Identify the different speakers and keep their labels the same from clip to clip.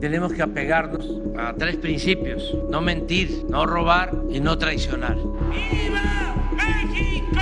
Speaker 1: tenemos que apegarnos a 3 principios: no mentir, no robar y no traicionar. ¡Viva México!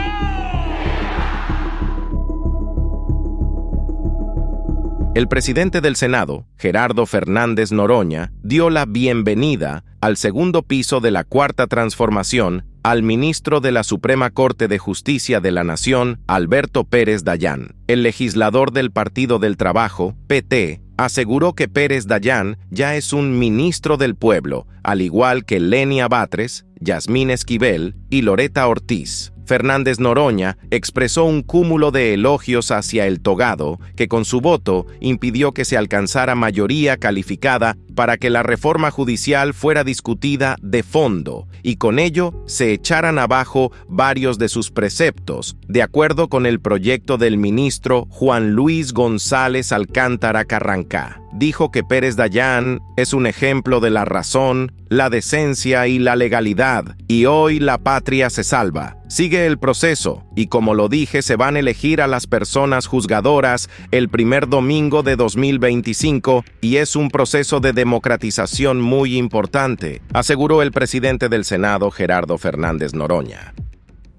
Speaker 2: El presidente del Senado, Gerardo Fernández Noroña, dio la bienvenida al segundo piso de la Cuarta Transformación al ministro de la Suprema Corte de Justicia de la Nación, Alberto Pérez Dayán. El legislador del Partido del Trabajo, PT, aseguró que Pérez Dayán ya es un ministro del pueblo, al igual que Lenia Batres, Yasmín Esquivel y Loreta Ortiz. Fernández Noroña expresó un cúmulo de elogios hacia el togado, que con su voto impidió que se alcanzara mayoría calificada para que la reforma judicial fuera discutida de fondo y con ello se echaran abajo varios de sus preceptos, de acuerdo con el proyecto del ministro Juan Luis González Alcántara Carrancá. Dijo que Pérez Dayán es un ejemplo de la razón, la decencia y la legalidad, y hoy la patria se salva. Sigue el proceso, y como lo dije, se van a elegir a las personas juzgadoras el primer domingo de 2025, y es un proceso de democratización muy importante, aseguró el presidente del Senado, Gerardo Fernández Noroña.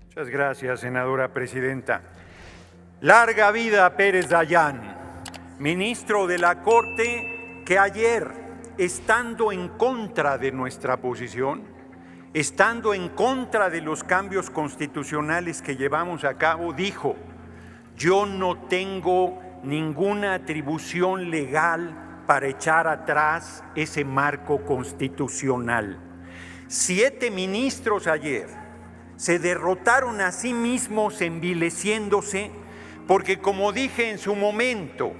Speaker 3: Muchas gracias, senadora presidenta. Larga vida a Pérez Dayán, ministro de la Corte, que ayer, estando en contra de nuestra posición, estando en contra de los cambios constitucionales que llevamos a cabo, dijo: yo no tengo ninguna atribución legal para echar atrás ese marco constitucional. 7 ministros ayer se derrotaron a sí mismos envileciéndose porque, como dije en su momento,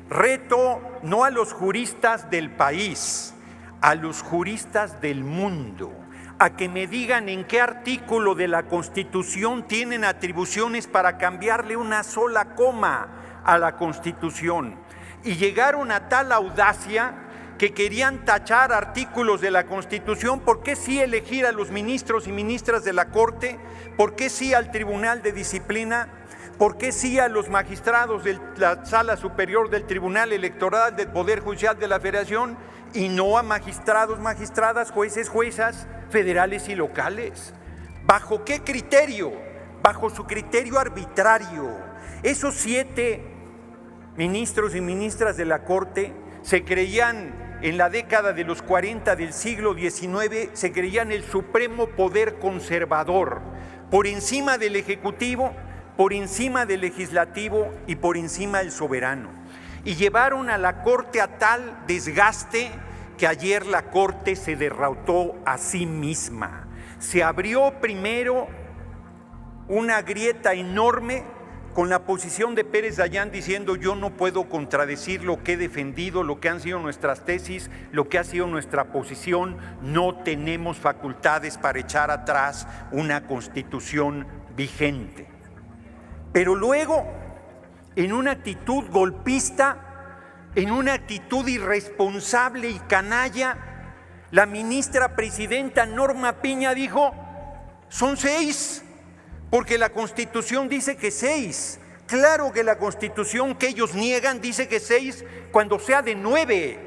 Speaker 3: reto no a los juristas del país, a los juristas del mundo, a que me digan en qué artículo de la Constitución tienen atribuciones para cambiarle una sola coma a la Constitución. Y llegaron a tal audacia que querían tachar artículos de la Constitución. ¿Por qué sí elegir a los ministros y ministras de la Corte? ¿Por qué sí al Tribunal de Disciplina? ¿Por qué sí a los magistrados de la Sala Superior del Tribunal Electoral del Poder Judicial de la Federación y no a magistrados, magistradas, jueces, juezas federales y locales? ¿Bajo qué criterio? Bajo su criterio arbitrario. Esos 7 ministros y ministras de la Corte se creían en la década de los 40 del siglo XIX, se creían el supremo poder conservador, por encima del Ejecutivo, por encima del Legislativo y por encima del soberano. Y llevaron a la Corte a tal desgaste que ayer la Corte se derrotó a sí misma. Se abrió primero una grieta enorme con la posición de Pérez Dayán diciendo: yo no puedo contradecir lo que he defendido, lo que han sido nuestras tesis, lo que ha sido nuestra posición, no tenemos facultades para echar atrás una Constitución vigente. Pero luego, en una actitud golpista, en una actitud irresponsable y canalla, la ministra presidenta Norma Piña dijo: son 6, porque la Constitución dice que 6. Claro que la Constitución que ellos niegan dice que 6 cuando sea de 9.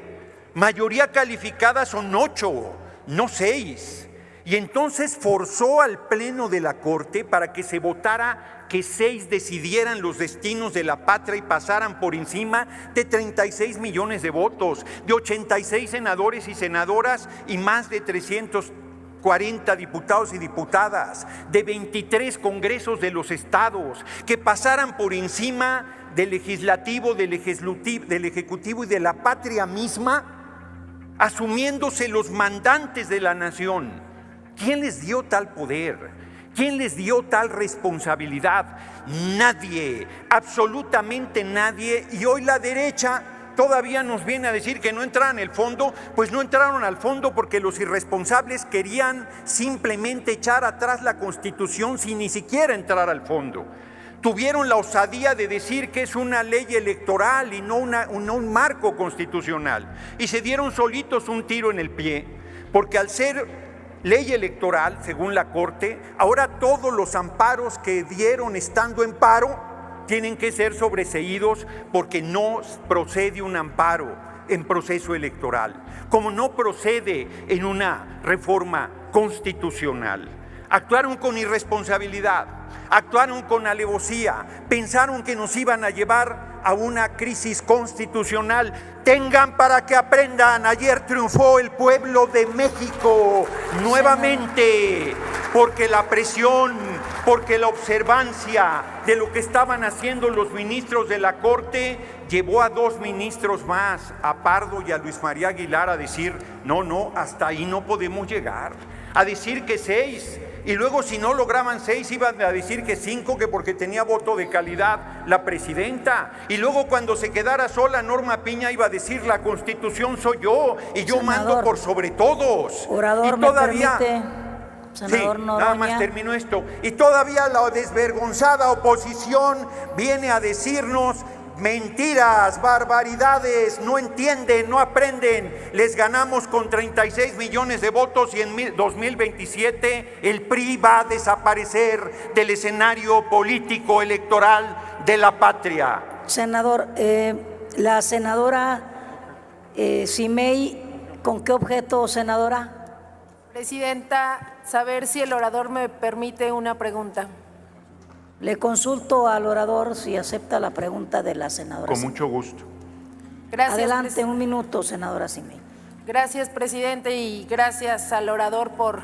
Speaker 3: Mayoría calificada son 8, no 6. Y entonces forzó al Pleno de la Corte para que se votara que 6 decidieran los destinos de la patria y pasaran por encima de 36 millones de votos, de 86 senadores y senadoras y más de 340 diputados y diputadas, de 23 congresos de los estados, que pasaran por encima del legislativo, del ejecutivo y de la patria misma, asumiéndose los mandantes de la nación. ¿Quién les dio tal poder? ¿Quién les dio tal responsabilidad? Nadie, absolutamente nadie. Y hoy la derecha todavía nos viene a decir que no entraron al fondo. Pues no entraron al fondo porque los irresponsables querían simplemente echar atrás la Constitución sin ni siquiera entrar al fondo. Tuvieron la osadía de decir que es una ley electoral y no un marco constitucional. Y se dieron solitos un tiro en el pie, porque al ser ley electoral, según la Corte, ahora todos los amparos que dieron estando en paro tienen que ser sobreseídos porque no procede un amparo. en proceso electoral, como no procede en una reforma constitucional. Actuaron con irresponsabilidad, actuaron con alevosía, pensaron que nos iban a llevar a una crisis constitucional. Tengan para que aprendan, ayer triunfó el pueblo de México nuevamente, porque la presión, porque la observancia de lo que estaban haciendo los ministros de la Corte llevó a 2 ministros más, a Pardo y a Luis María Aguilar, a decir, no, hasta ahí no podemos llegar, a decir que 6, y luego si no lograban 6 iban a decir que 5, que porque tenía voto de calidad la presidenta, y luego cuando se quedara sola Norma Piña iba a decir la Constitución soy yo, y yo mando por sobre todos.
Speaker 4: Orador,
Speaker 3: y todavía,
Speaker 4: ¿me permite, senador Noroña?
Speaker 3: Nada más termino esto. Y todavía la desvergonzada oposición viene a decirnos mentiras, barbaridades, no entienden, no aprenden. Les ganamos con 36 millones de votos y en 2027 el PRI va a desaparecer del escenario político electoral de la patria.
Speaker 4: Senador, la senadora Simey, ¿con qué objeto, senadora?
Speaker 5: Presidenta, saber si el orador me permite una pregunta.
Speaker 4: Le consulto al orador si acepta la pregunta de la senadora.
Speaker 3: Con mucho gusto.
Speaker 5: Gracias.
Speaker 4: Adelante, un minuto, senadora Simey.
Speaker 5: Gracias, presidente, y gracias al orador por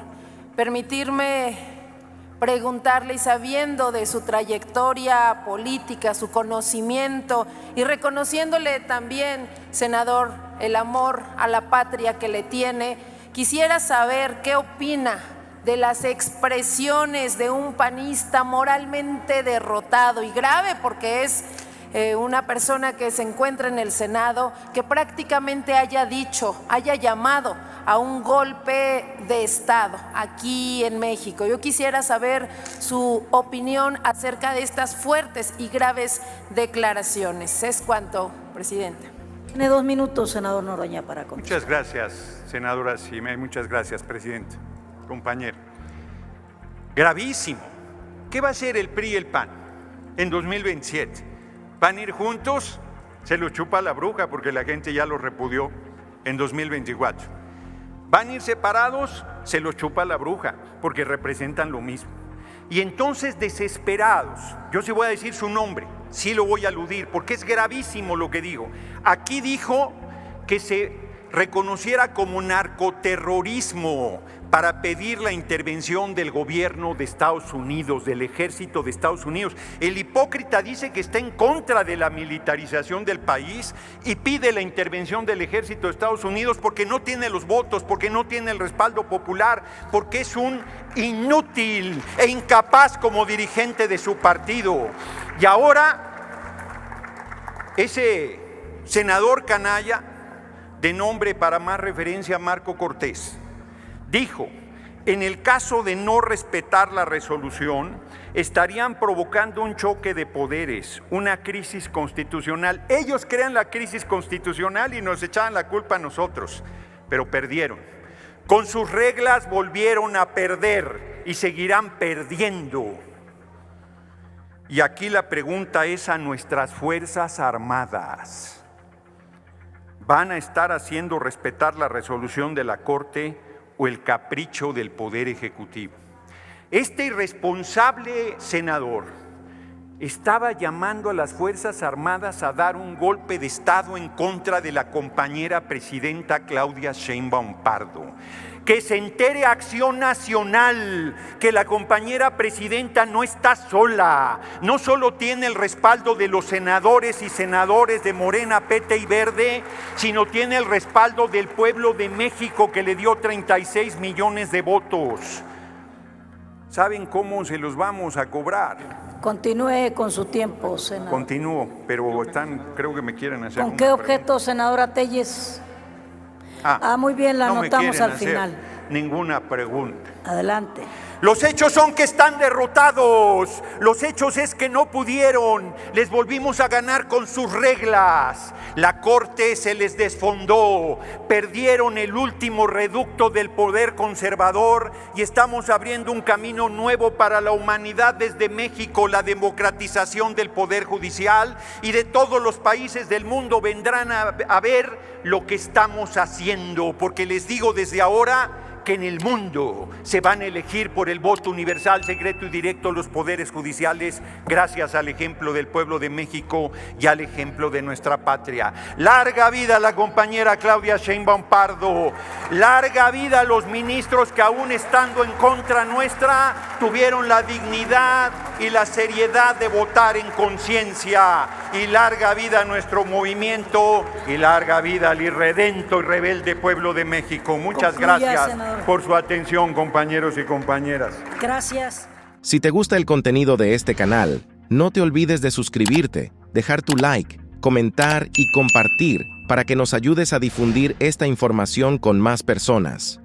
Speaker 5: permitirme preguntarle, y sabiendo de su trayectoria política, su conocimiento, y reconociéndole también, senador, el amor a la patria que le tiene, quisiera saber qué opina de las expresiones de un panista moralmente derrotado y grave, porque es una persona que se encuentra en el Senado, que prácticamente haya llamado a un golpe de Estado aquí en México. Yo quisiera saber su opinión acerca de estas fuertes y graves declaraciones. Es cuanto, presidente.
Speaker 4: Tiene 2 minutos, senador Noroña, para contestar.
Speaker 3: Muchas gracias, senadora Simey. Muchas gracias, presidente. Compañero, gravísimo. ¿Qué va a hacer el PRI y el PAN en 2027? ¿Van a ir juntos? Se lo chupa la bruja porque la gente ya los repudió en 2024. ¿Van a ir separados? Se lo chupa la bruja porque representan lo mismo. Y entonces, desesperados, yo sí voy a decir su nombre, sí lo voy a aludir porque es gravísimo lo que digo. Aquí dijo que se reconociera como narcoterrorismo para pedir la intervención del gobierno de Estados Unidos, del ejército de Estados Unidos. El hipócrita dice que está en contra de la militarización del país y pide la intervención del ejército de Estados Unidos porque no tiene los votos, porque no tiene el respaldo popular, porque es un inútil e incapaz como dirigente de su partido. Y ahora, ese senador canalla, de nombre para más referencia Marco Cortés, dijo, en el caso de no respetar la resolución, estarían provocando un choque de poderes, una crisis constitucional. Ellos crean la crisis constitucional y nos echaban la culpa a nosotros, pero perdieron. Con sus reglas volvieron a perder y seguirán perdiendo. Y aquí la pregunta es a nuestras Fuerzas Armadas. ¿Van a estar haciendo respetar la resolución de la Corte o el capricho del Poder Ejecutivo? Este irresponsable senador estaba llamando a las Fuerzas Armadas a dar un golpe de Estado en contra de la compañera presidenta Claudia Sheinbaum Pardo. Que se entere Acción Nacional que la compañera presidenta no está sola, no solo tiene el respaldo de los senadores y senadores de Morena, PT y Verde, sino tiene el respaldo del pueblo de México que le dio 36 millones de votos. ¿Saben cómo se los vamos a cobrar?
Speaker 4: Continúe con su tiempo, senador.
Speaker 3: Continúo, pero creo que me quieren hacer
Speaker 4: ¿Con qué objeto, senadora Telles? Muy bien, la anotamos al final.
Speaker 3: Ninguna pregunta.
Speaker 4: Adelante.
Speaker 3: Los hechos son que están derrotados. Los hechos es que no pudieron. Les volvimos a ganar con sus reglas. La corte se les desfondó. Perdieron el último reducto del poder conservador y estamos abriendo un camino nuevo para la humanidad desde México. La democratización del poder judicial, y de todos los países del mundo vendrán a ver lo que estamos haciendo, porque les digo desde ahora que en el mundo se van a elegir por el voto universal, secreto y directo los poderes judiciales, gracias al ejemplo del pueblo de México y al ejemplo de nuestra patria. Larga vida a la compañera Claudia Sheinbaum Pardo, larga vida a los ministros que aún estando en contra nuestra tuvieron la dignidad y la seriedad de votar en conciencia, y larga vida a nuestro movimiento, y larga vida al irredento y rebelde pueblo de México. Muchas gracias, senador, por su atención, compañeros y compañeras.
Speaker 4: Gracias.
Speaker 2: Si te gusta el contenido de este canal, no te olvides de suscribirte, dejar tu like, comentar y compartir para que nos ayudes a difundir esta información con más personas.